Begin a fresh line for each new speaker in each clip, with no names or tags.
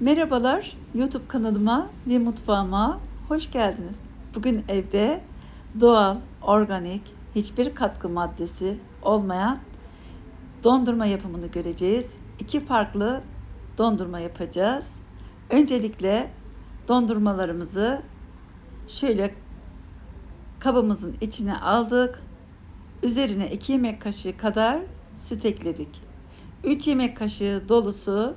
Merhabalar, YouTube kanalıma ve mutfağıma hoş geldiniz. Bugün evde doğal, organik, hiçbir katkı maddesi olmayan dondurma yapımını göreceğiz. İki farklı dondurma yapacağız. Öncelikle dondurmalarımızı şöyle kabımızın içine aldık. Üzerine 2 yemek kaşığı kadar süt ekledik. 3 yemek kaşığı dolusu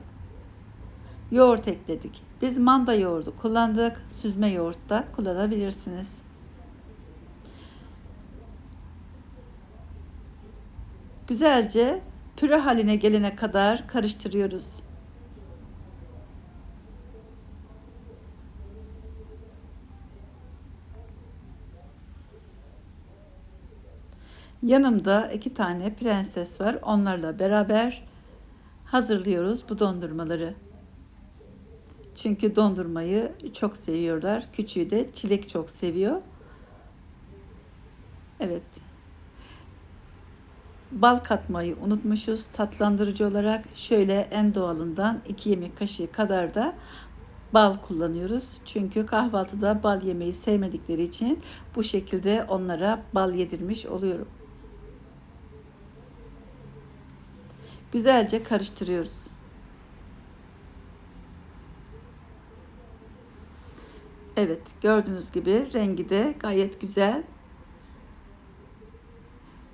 yoğurt ekledik. Biz manda yoğurdu kullandık. Süzme yoğurt da kullanabilirsiniz. Güzelce püre haline gelene kadar karıştırıyoruz. Yanımda 2 tane prenses var. Onlarla beraber hazırlıyoruz bu dondurmaları. Çünkü dondurmayı çok seviyorlar. Küçüğü de çilek çok seviyor. Evet. Bal katmayı unutmuşuz. Tatlandırıcı olarak şöyle en doğalından 2 yemek kaşığı kadar da bal kullanıyoruz. Çünkü kahvaltıda bal yemeyi sevmedikleri için bu şekilde onlara bal yedirmiş oluyorum. Güzelce karıştırıyoruz. Evet, gördüğünüz gibi rengi de gayet güzel.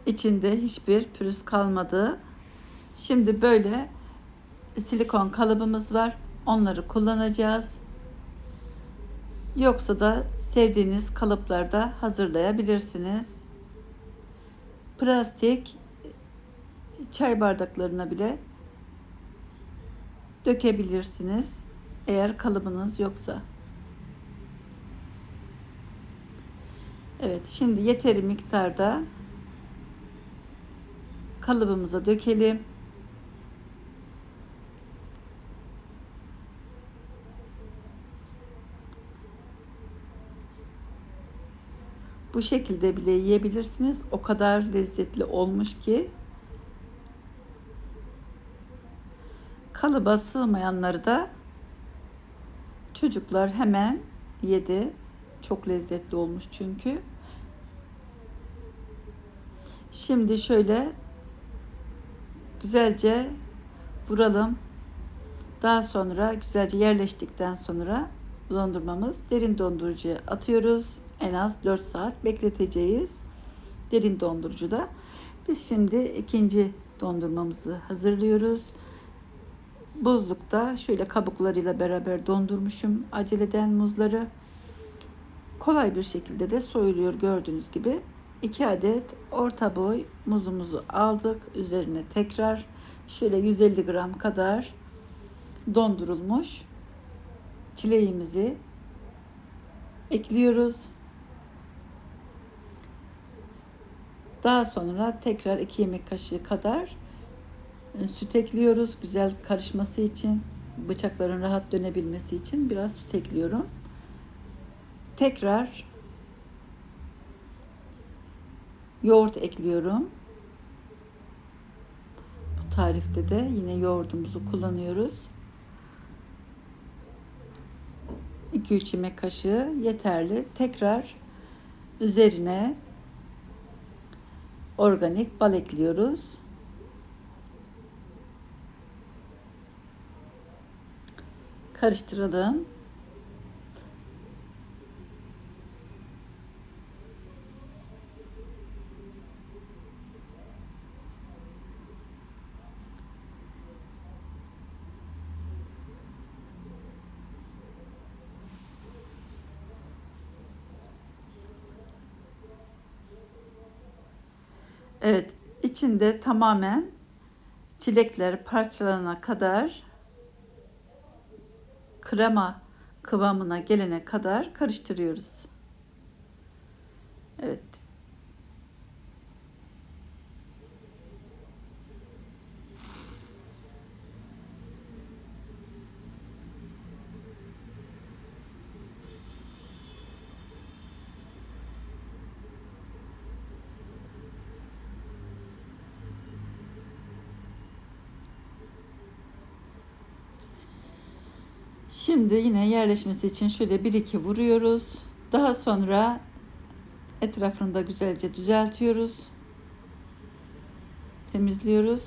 İçinde hiçbir pürüz kalmadı. Şimdi böyle silikon kalıbımız var. Onları kullanacağız. Yoksa da sevdiğiniz kalıplarda hazırlayabilirsiniz. Plastik çay bardaklarına bile dökebilirsiniz eğer kalıbınız yoksa. Evet, şimdi yeteri miktarda kalıbımıza dökelim. Bu şekilde bile yiyebilirsiniz. O kadar lezzetli olmuş ki kalıba sığmayanları da çocuklar hemen yedi. Çok lezzetli olmuş çünkü. Şimdi şöyle güzelce vuralım. Daha sonra güzelce yerleştikten sonra dondurmamız derin dondurucuya atıyoruz. En az 4 saat bekleteceğiz derin dondurucuda. Biz şimdi ikinci dondurmamızı hazırlıyoruz. Buzlukta şöyle kabuklarıyla beraber dondurmuşum aceleden muzları. Kolay bir şekilde de soyuluyor gördüğünüz gibi. 2 adet orta boy muzumuzu aldık. Üzerine tekrar şöyle 150 gram kadar dondurulmuş çileğimizi ekliyoruz. Daha sonra tekrar 2 yemek kaşığı kadar süt ekliyoruz. Güzel karışması için, bıçakların rahat dönebilmesi için biraz süt ekliyorum. Tekrar yoğurt ekliyorum. Bu tarifte de yine yoğurdumuzu kullanıyoruz. 2-3 yemek kaşığı yeterli. Tekrar üzerine organik bal ekliyoruz. Karıştıralım. Evet, içinde tamamen çilekler parçalanana kadar krema kıvamına gelene kadar karıştırıyoruz. Evet. Şimdi yine yerleşmesi için şöyle 1-2 vuruyoruz. Daha sonra etrafını da güzelce düzeltiyoruz. Temizliyoruz.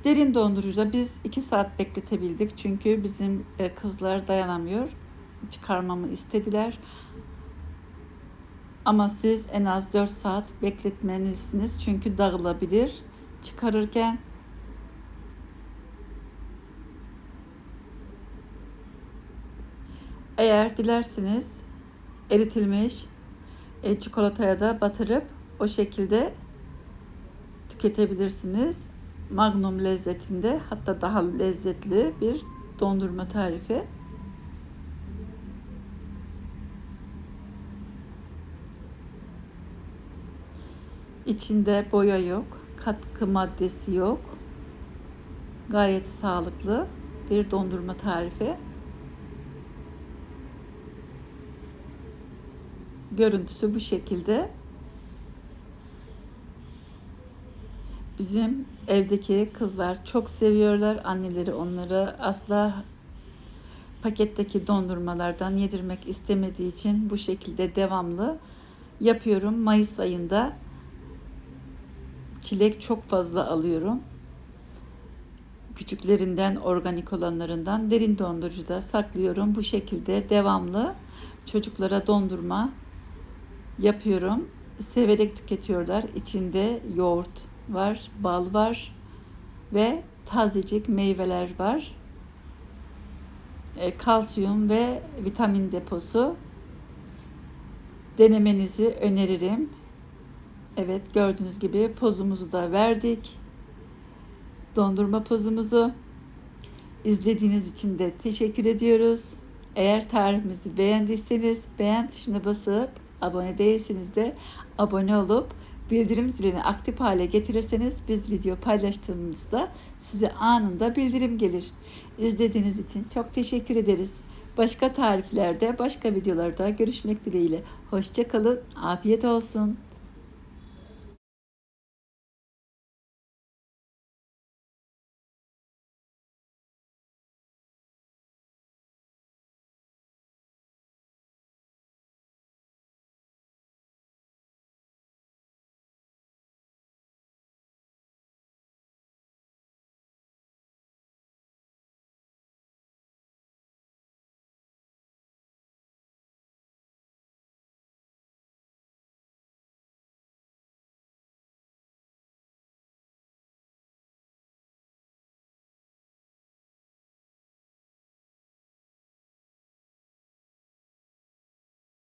Derin dondurucuda biz 2 saat bekletebildik. Çünkü bizim kızlar dayanamıyor. Çıkarmamı istediler. Ama siz en az 4 saat bekletmelisiniz. Çünkü dağılabilir çıkarırken. Eğer dilerseniz eritilmiş çikolataya da batırıp o şekilde tüketebilirsiniz. Magnum lezzetinde, hatta daha lezzetli bir dondurma tarifi. İçinde boya yok, katkı maddesi yok. Gayet sağlıklı bir dondurma tarifi. Görüntüsü bu şekilde. Bizim evdeki kızlar çok seviyorlar. Anneleri onlara asla paketteki dondurmalardan yedirmek istemediği için bu şekilde devamlı yapıyorum. Mayıs ayında çilek çok fazla alıyorum. Küçüklerinden, organik olanlarından derin dondurucuda saklıyorum. Bu şekilde devamlı çocuklara dondurma yapıyorum. Severek tüketiyorlar. İçinde yoğurt var, bal var ve tazecik meyveler var. Kalsiyum ve vitamin deposu. Denemenizi öneririm. Evet, gördüğünüz gibi pozumuzu da verdik. Dondurma pozumuzu. İzlediğiniz için de teşekkür ediyoruz. Eğer tarifimizi beğendiyseniz beğen tuşuna basıp, abone değilseniz de abone olup bildirim zilini aktif hale getirirseniz biz video paylaştığımızda size anında bildirim gelir. İzlediğiniz için çok teşekkür ederiz. Başka tariflerde, başka videolarda görüşmek dileğiyle. Hoşça kalın, afiyet olsun.